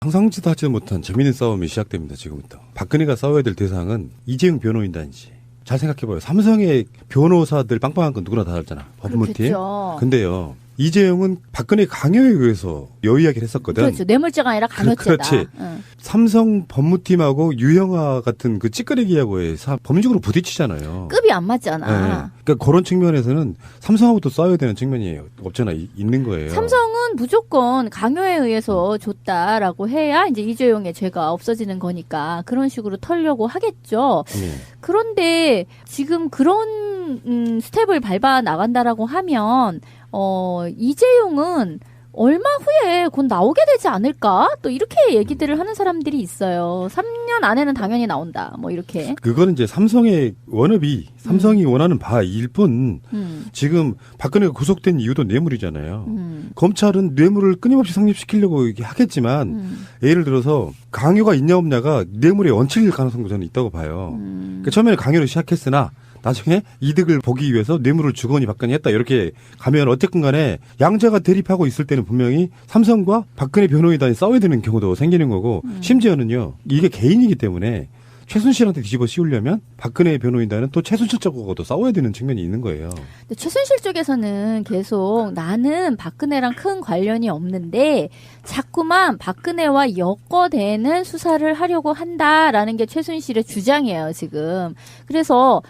상상지도 하지 못한 재미있는 싸움이 시작됩니다. 지금부터. 박근혜가 싸워야 될 대상은 이재용 변호인단이지. 잘 생각해봐요. 삼성의 변호사들 빵빵한 건 누구나 다 알잖아. 법무팀. 그렇겠죠. 근데요. 이재용은 박근혜 강요에 의해서 여이야기를 했었거든. 그렇죠. 뇌물죄가 아니라 강요죄다. 그렇지. 응. 삼성 법무팀하고 유형아 같은 그 찌끄레기하고의 법률적으로 부딪히잖아요. 급이 안 맞잖아. 네. 그러니까 그런 측면에서는 삼성하고도 싸워야 되는 측면이 없잖아. 있는 거예요. 삼성은 무조건 강요에 의해서 줬다라고 해야 이제 이재용의 죄가 없어지는 거니까 그런 식으로 털려고 하겠죠. 그런데 지금 그런 스텝을 밟아 나간다라고 하면 이재용은 얼마 후에 곧 나오게 되지 않을까? 또 이렇게 얘기들을 하는 사람들이 있어요. 3년 안에는 당연히 나온다. 뭐 이렇게. 그거는 이제 삼성의 워너비, 삼성이 원하는 바일 뿐 지금 박근혜가 구속된 이유도 뇌물이잖아요. 검찰은 뇌물을 끊임없이 성립시키려고 하겠지만 예를 들어서 강요가 있냐 없냐가 뇌물의 원칙일 가능성도 저는 있다고 봐요. 그러니까 처음에는 강요를 시작했으나 나중에 이득을 보기 위해서 뇌물을 주거니 받거니 했다. 이렇게 가면 어쨌든 간에 양자가 대립하고 있을 때는 분명히 삼성과 박근혜 변호인단이 싸워야 되는 경우도 생기는 거고 심지어는요. 이게 개인이기 때문에 최순실한테 뒤집어 씌우려면 박근혜 변호인단은 또 최순실 쪽하고도 싸워야 되는 측면이 있는 거예요. 근데 최순실 쪽에서는 계속 나는 박근혜랑 큰 관련이 없는데 자꾸만 박근혜와 엮어대는 수사를 하려고 한다라는 게 최순실의 주장이에요, 지금. 그래서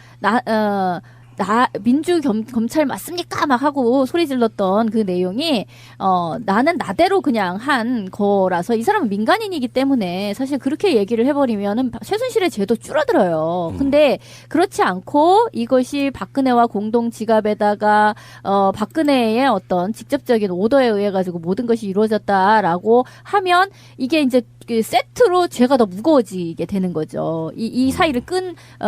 민주 검찰 맞습니까? 막 하고 소리 질렀던 그 내용이, 나는 나대로 그냥 한 거라서 이 사람은 민간인이기 때문에 사실 그렇게 얘기를 해버리면은 최순실의 죄도 줄어들어요. 근데 그렇지 않고 이것이 박근혜와 공동 지갑에다가, 박근혜의 어떤 직접적인 오더에 의해 가지고 모든 것이 이루어졌다라고 하면 이게 이제 그 세트로 죄가 더 무거워지게 되는 거죠. 이 사이를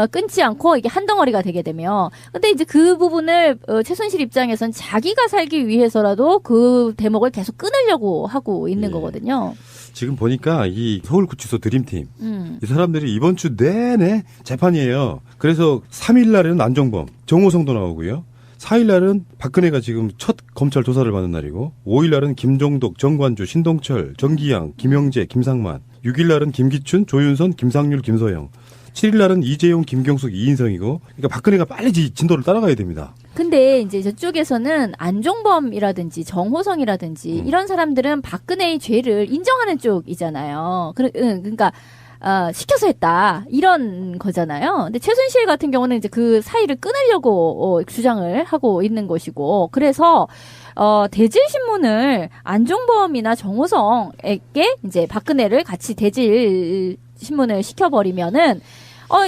끊지 않고 이게 한 덩어리가 되게 되면. 근데 이제 그 부분을 최순실 입장에선 자기가 살기 위해서라도 그 대목을 계속 끊으려고 하고 있는 거거든요. 지금 보니까 이 서울구치소 드림팀 이 사람들이 이번 주 내내 재판이에요. 그래서 3일 날에는 안종범, 정호성도 나오고요. 4일 날은 박근혜가 지금 첫 검찰 조사를 받는 날이고 5일 날은 김종독, 정관주, 신동철, 정기양, 김영재, 김상만 6일 날은 김기춘, 조윤선, 김상률, 김서영 7일 날은 이재용, 김경숙, 이인성이고 그러니까 박근혜가 빨리 진도를 따라가야 됩니다. 근데 이제 저쪽에서는 안종범이라든지 정호성이라든지 이런 사람들은 박근혜의 죄를 인정하는 쪽이잖아요. 그러니까 시켜서 했다. 이런 거잖아요. 근데 최순실 같은 경우는 이제 그 사이를 끊으려고 주장을 하고 있는 것이고, 그래서, 대질신문을 안종범이나 정호성에게 이제 박근혜를 같이 대질신문을 시켜버리면은,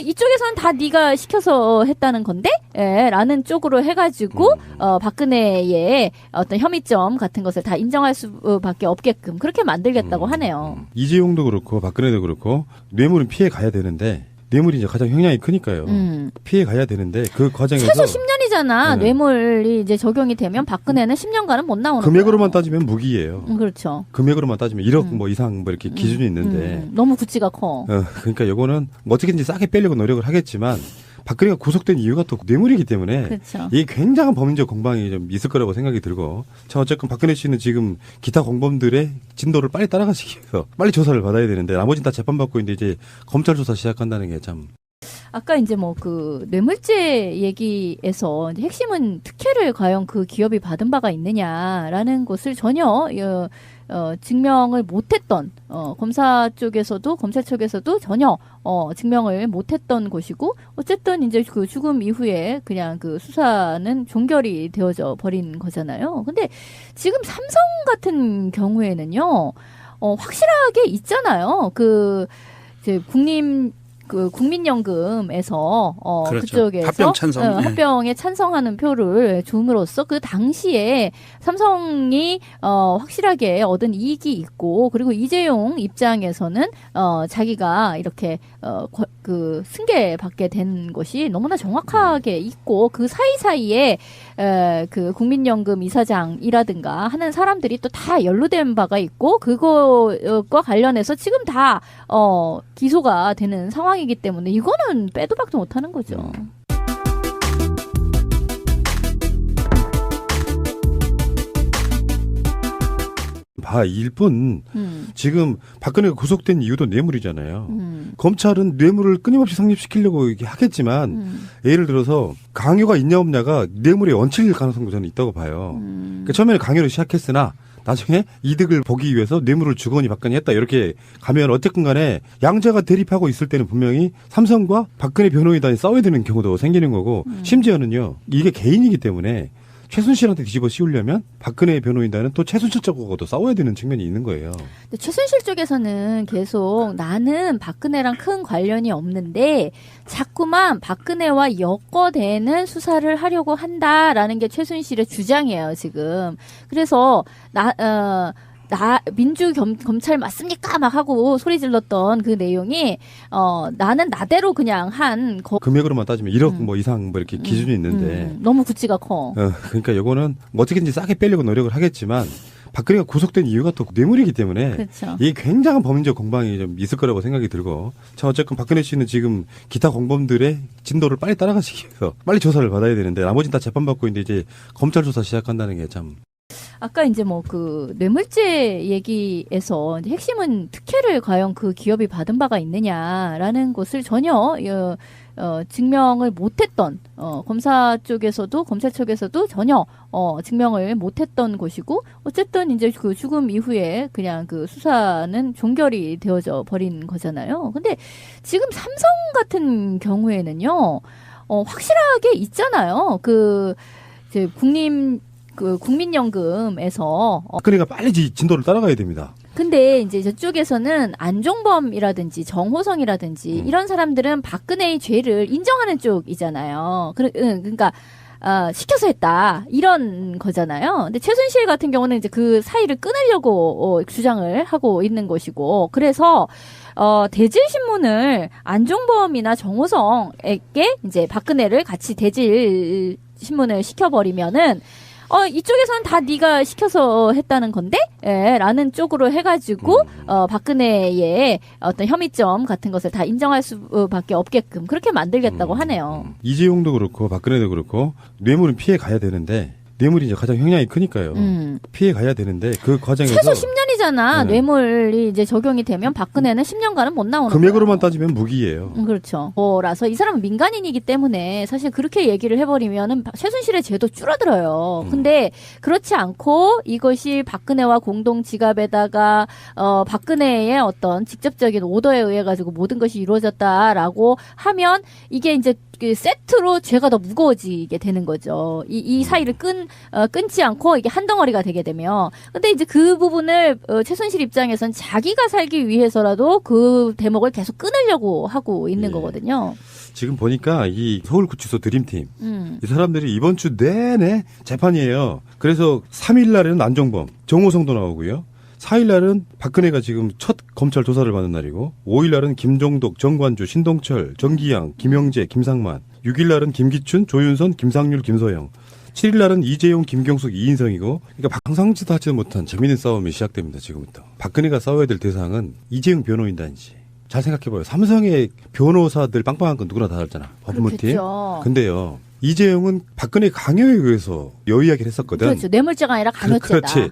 이쪽에서는 다 네가 시켜서 했다는 건데? 예, 라는 쪽으로 해가지고, 박근혜의 어떤 혐의점 같은 것을 다 인정할 수밖에 없게끔 그렇게 만들겠다고 하네요. 이재용도 그렇고 박근혜도 그렇고 뇌물은 피해 가야 되는데 뇌물이 이제 가장 형량이 크니까요. 피해 가야 되는데 그 과정에서 최소 10년이잖아. 네. 뇌물이 이제 적용이 되면 박근혜는 10년간은 못 나오는 금액으로만 거야. 따지면 무기예요. 그렇죠. 금액으로만 따지면 1억 뭐 이상 뭐 이렇게 기준이 있는데 너무 구찌가 커. 그러니까 이거는 뭐 어떻게든지 싸게 빼려고 노력을 하겠지만 박근혜가 구속된 이유가 또 뇌물이기 때문에 그렇죠. 이게 굉장한 법률적 공방이 좀 있을 거라고 생각이 들고 자 어쨌든 박근혜 씨는 지금 기타 공범들의 진도를 빨리 따라가시기 위해서 빨리 조사를 받아야 되는데 나머지는 다 재판받고 있는데 이제 검찰 조사 시작한다는 게 참 아까 이제 뭐 그 뇌물죄 얘기에서 이제 핵심은 특혜를 과연 그 기업이 받은 바가 있느냐라는 것을 전혀 증명을 못했던 검사 쪽에서도 검찰 쪽에서도 전혀 증명을 못했던 것이고 어쨌든 이제 그 죽음 이후에 그냥 그 수사는 종결이 되어져 버린 거잖아요. 근데 지금 삼성 같은 경우에는요 확실하게 있잖아요. 그 이제 국민연금에서 그렇죠. 그쪽에서 합병 찬성, 합병에 찬성하는 표를 줌으로써 그 당시에 삼성이 확실하게 얻은 이익이 있고 그리고 이재용 입장에서는 자기가 이렇게 그 승계받게 된 것이 너무나 정확하게 있고 그 사이사이에 그 국민연금 이사장이라든가 하는 사람들이 또 다 연루된 바가 있고 그거과 관련해서 지금 다 기소가 되는 상황이기 때문에 이거는 빼도 박도 못하는 거죠. 일뿐 지금 박근혜가 구속된 이유도 뇌물이잖아요. 검찰은 뇌물을 끊임없이 성립시키려고 하겠지만 예를 들어서 강요가 있냐 없냐가 뇌물에 얹힐 가능성도 저는 있다고 봐요. 그러니까 처음에는 강요를 시작했으나 나중에 이득을 보기 위해서 뇌물을 주거니 받거니 했다 이렇게 가면 어쨌든 간에 양자가 대립하고 있을 때는 분명히 삼성과 박근혜 변호인단이 싸워야 되는 경우도 생기는 거고 심지어는요 이게 개인이기 때문에 최순실한테 뒤집어 씌우려면 박근혜 변호인단은 또 최순실 쪽하고도 싸워야 되는 측면이 있는 거예요. 근데 최순실 쪽에서는 계속 나는 박근혜랑 큰 관련이 없는데 자꾸만 박근혜와 엮어대는 수사를 하려고 한다라는 게 최순실의 주장이에요, 지금. 그래서 검찰 맞습니까? 막 하고 소리 질렀던 그 내용이, 나는 나대로 그냥 금액으로만 따지면 1억 뭐 이상 뭐 이렇게 기준이 있는데. 너무 구찌가 커. 그러니까 요거는 어떻게든지 싸게 빼려고 노력을 하겠지만, 박근혜가 구속된 이유가 또 뇌물이기 때문에. 그렇죠. 이게 굉장한 법률적 공방이 좀 있을 거라고 생각이 들고. 자, 어쨌든 박근혜 씨는 지금 기타 공범들의 진도를 빨리 따라가시기 위해서 빨리 조사를 받아야 되는데, 나머지는 다 재판받고 있는데 이제 검찰 조사 시작한다는 게 참. 아까 이제 뭐 그 뇌물죄 얘기에서 이제 핵심은 특혜를 과연 그 기업이 받은 바가 있느냐라는 것을 전혀 증명을 못했던 검사 쪽에서도 검찰 쪽에서도 전혀 증명을 못했던 것이고 어쨌든 이제 그 죽음 이후에 그냥 그 수사는 종결이 되어져 버린 거잖아요. 근데 지금 삼성 같은 경우에는요 확실하게 있잖아요. 그 이제 국민연금에서 박근혜가 빨리 진도를 따라가야 됩니다. 근데 이제 저쪽에서는 안종범이라든지 정호성이라든지 이런 사람들은 박근혜의 죄를 인정하는 쪽이잖아요. 그러니까 시켜서 했다 이런 거잖아요. 근데 최순실 같은 경우는 이제 그 사이를 끊으려고 주장을 하고 있는 것이고 그래서 대질 신문을 안종범이나 정호성에게 이제 박근혜를 같이 대질 신문을 시켜버리면은 이쪽에서는 다 네가 시켜서 했다는 건데? 예, 라는 쪽으로 해가지고, 박근혜의 어떤 혐의점 같은 것을 다 인정할 수밖에 없게끔 그렇게 만들겠다고 하네요. 이재용도 그렇고, 박근혜도 그렇고, 뇌물은 피해 가야 되는데, 뇌물이 이제 가장 형량이 크니까요. 피해 가야 되는데, 그 과정에서. 최소 10년이잖아. 네. 뇌물이 이제 적용이 되면 박근혜는 10년간은 못 나오는 거예요. 금액으로만 따지면 무기예요. 그렇죠. 라서 이 사람은 민간인이기 때문에 사실 그렇게 얘기를 해버리면은 최순실의 죄도 줄어들어요. 근데 그렇지 않고 이것이 박근혜와 공동 지갑에다가 박근혜의 어떤 직접적인 오더에 의해 가지고 모든 것이 이루어졌다라고 하면 이게 이제 그 세트로 죄가 더 무거워지게 되는 거죠. 이 사이를 끊지 않고 이게 한 덩어리가 되게 되면. 근데 이제 그 부분을 최순실 입장에선 자기가 살기 위해서라도 그 대목을 계속 끊으려고 하고 있는 거거든요. 지금 보니까 이 서울구치소 드림팀 이 사람들이 이번 주 내내 재판이에요. 그래서 3일 날에는 안종범, 정호성도 나오고요. 4일 날은 박근혜가 지금 첫 검찰 조사를 받는 날이고 5일 날은 김종독, 정관주, 신동철, 정기양, 김영재, 김상만 6일 날은 김기춘, 조윤선, 김상률, 김서영 7일 날은 이재용, 김경숙, 이인성이고 그러니까 상상치도 하지 못한 재미있는 싸움이 시작됩니다. 지금부터. 박근혜가 싸워야 될 대상은 이재용 변호인단이지. 잘 생각해봐요. 삼성의 변호사들 빵빵한 건 누구나 다 알잖아. 법무팀. 그렇겠죠. 근데요. 이재용은 박근혜 강요에 의해서 여이야기를 했었거든. 그렇죠. 뇌물죄가 아니라 강요죄다. 그렇지.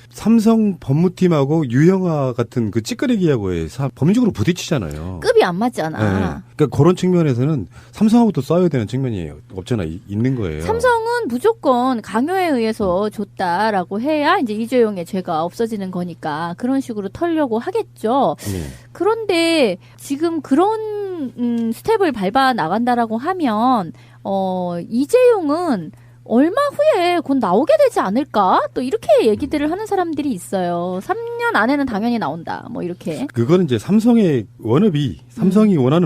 삼성 법무팀하고 유형아 같은 그 찌끄레기하고의 법률적으로 부딪히잖아요. 급이 안 맞잖아. 네. 그러니까 그런 측면에서는 삼성하고도 싸워야 되는 측면이 없잖아. 있는 거예요. 삼성은 무조건 강요에 의해서 줬다라고 해야 이제 이재용의 죄가 없어지는 거니까 그런 식으로 털려고 하겠죠. 그런데 지금 그런 스텝을 밟아 나간다라고 하면 이재용은 얼마 후에 곧 나오게 되지 않을까? 또 이렇게 얘기들을 하는 사람들이 있어요. 3년 안에는 당연히 나온다. 뭐 이렇게. 그거는 이제 삼성의 워너비, 삼성이 원하는